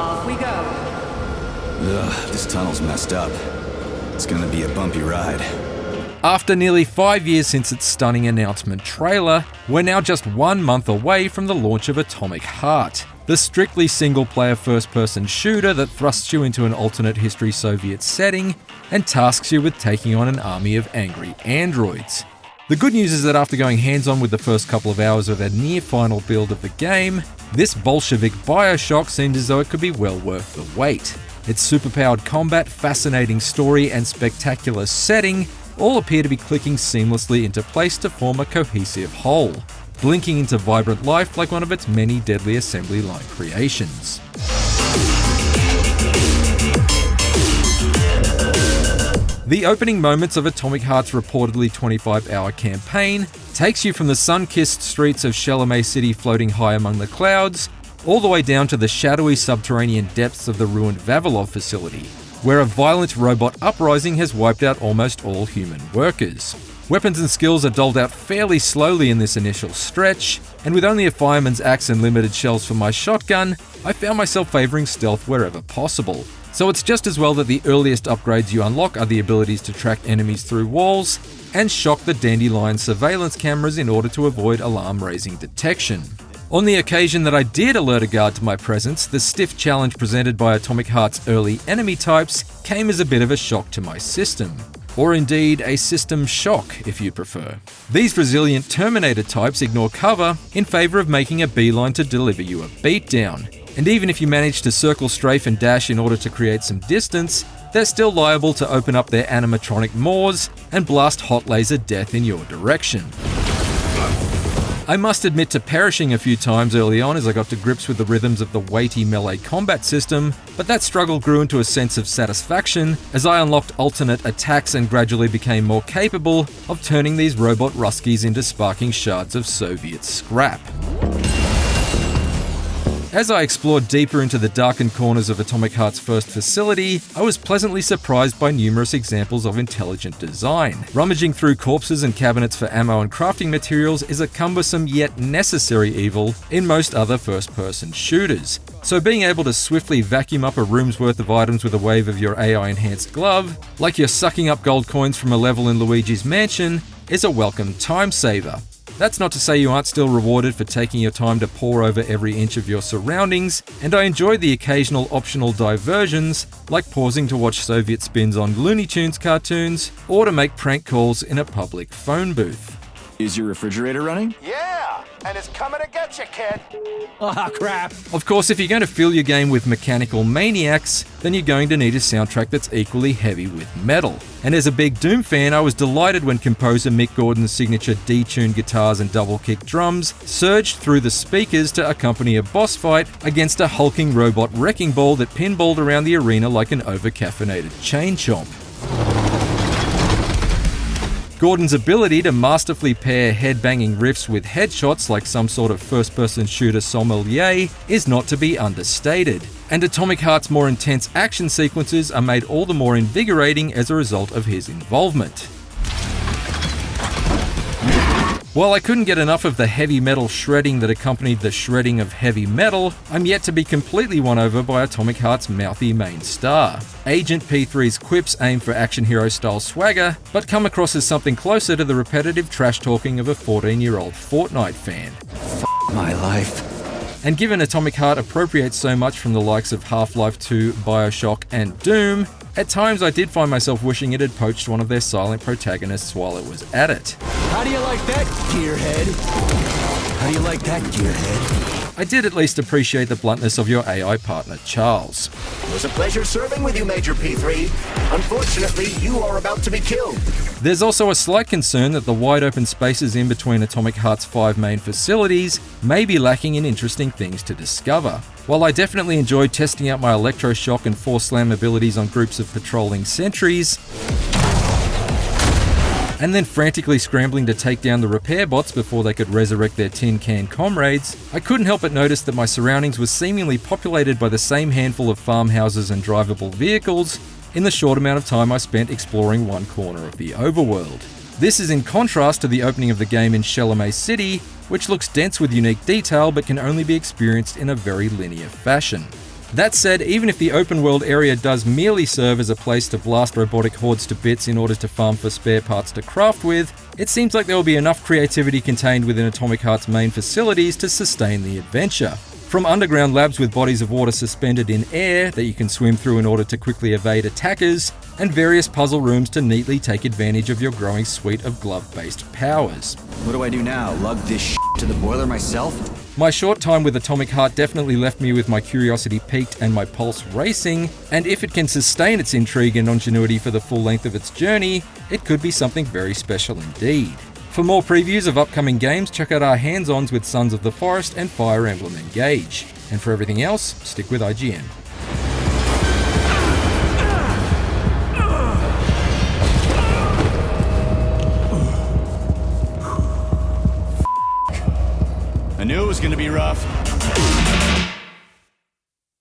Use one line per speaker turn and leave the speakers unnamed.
Off we go.
Ugh, this tunnel's messed up. It's gonna be a bumpy ride.
After nearly 5 years since its stunning announcement trailer, we're now just 1 month away from the launch of Atomic Heart, the strictly single-player first-person shooter that thrusts you into an alternate history Soviet setting and tasks you with taking on an army of angry androids. The good news is that after going hands-on with the first couple of hours of a near-final build of the game, this Bolshevik Bioshock seems as though it could be well worth the wait. Its superpowered combat, fascinating story, and spectacular setting all appear to be clicking seamlessly into place to form a cohesive whole, blinking into vibrant life like one of its many deadly assembly line creations. The opening moments of Atomic Heart's reportedly 25-hour campaign takes you from the sun-kissed streets of Chalamet City floating high among the clouds, all the way down to the shadowy subterranean depths of the ruined Vavilov facility, where a violent robot uprising has wiped out almost all human workers. Weapons and skills are doled out fairly slowly in this initial stretch, and with only a fireman's axe and limited shells for my shotgun, I found myself favouring stealth wherever possible. So it's just as well that the earliest upgrades you unlock are the abilities to track enemies through walls and shock the dandelion surveillance cameras in order to avoid alarm-raising detection. On the occasion that I did alert a guard to my presence, the stiff challenge presented by Atomic Heart's early enemy types came as a bit of a shock to my system. Or indeed, a system shock, if you prefer. These resilient Terminator types ignore cover in favour of making a beeline to deliver you a beatdown. And even if you manage to circle, strafe and dash in order to create some distance, they're still liable to open up their animatronic maws and blast hot laser death in your direction. I must admit to perishing a few times early on as I got to grips with the rhythms of the weighty melee combat system, but that struggle grew into a sense of satisfaction as I unlocked alternate attacks and gradually became more capable of turning these robot Ruskies into sparking shards of Soviet scrap. As I explored deeper into the darkened corners of Atomic Heart's first facility, I was pleasantly surprised by numerous examples of intelligent design. Rummaging through corpses and cabinets for ammo and crafting materials is a cumbersome yet necessary evil in most other first-person shooters. So being able to swiftly vacuum up a room's worth of items with a wave of your AI-enhanced glove, like you're sucking up gold coins from a level in Luigi's Mansion, is a welcome time saver. That's not to say you aren't still rewarded for taking your time to pore over every inch of your surroundings, and I enjoyed the occasional optional diversions, like pausing to watch Soviet spins on Looney Tunes cartoons, or to make prank calls in a public phone booth.
Is your refrigerator running?
Yeah, and it's coming to get you, kid.
Ah, crap.
Of course, if you're going to fill your game with mechanical maniacs, then you're going to need a soundtrack that's equally heavy with metal. And as a big Doom fan, I was delighted when composer Mick Gordon's signature detuned guitars and double-kick drums surged through the speakers to accompany a boss fight against a hulking robot wrecking ball that pinballed around the arena like an over-caffeinated chain chomp. Gordon's ability to masterfully pair head-banging riffs with headshots like some sort of first-person shooter sommelier is not to be understated, and Atomic Heart's more intense action sequences are made all the more invigorating as a result of his involvement. While I couldn't get enough of the heavy metal shredding that accompanied the shredding of heavy metal, I'm yet to be completely won over by Atomic Heart's mouthy main star. Agent P3's quips aim for action hero style swagger, but come across as something closer to the repetitive trash talking of a 14-year-old Fortnite fan.
F my life.
And given Atomic Heart appropriates so much from the likes of Half-Life 2, Bioshock and Doom, at times I did find myself wishing it had poached one of their silent protagonists while it was at it.
How do you like that, gearhead? How do you like that, gearhead?
I did at least appreciate the bluntness of your AI partner, Charles.
It was a pleasure serving with you, Major P3. Unfortunately, you are about to be killed.
There's also a slight concern that the wide open spaces in between Atomic Heart's 5 main facilities may be lacking in interesting things to discover. While I definitely enjoyed testing out my electroshock and force slam abilities on groups of patrolling sentries, and then frantically scrambling to take down the repair bots before they could resurrect their tin can comrades, I couldn't help but notice that my surroundings were seemingly populated by the same handful of farmhouses and drivable vehicles in the short amount of time I spent exploring one corner of the overworld. This is in contrast to the opening of the game in Chalamet City, which looks dense with unique detail but can only be experienced in a very linear fashion. That said, even if the open world area does merely serve as a place to blast robotic hordes to bits in order to farm for spare parts to craft with, it seems like there will be enough creativity contained within Atomic Heart's main facilities to sustain the adventure. From underground labs with bodies of water suspended in air that you can swim through in order to quickly evade attackers, and various puzzle rooms to neatly take advantage of your growing suite of glove-based powers.
What do I do now? Lug this shit to the boiler myself?
My short time with Atomic Heart definitely left me with my curiosity piqued and my pulse racing, and if it can sustain its intrigue and ingenuity for the full length of its journey, it could be something very special indeed. For more previews of upcoming games, check out our hands-ons with Sons of the Forest and Fire Emblem Engage. And for everything else, stick with IGN.
I knew it was gonna be rough.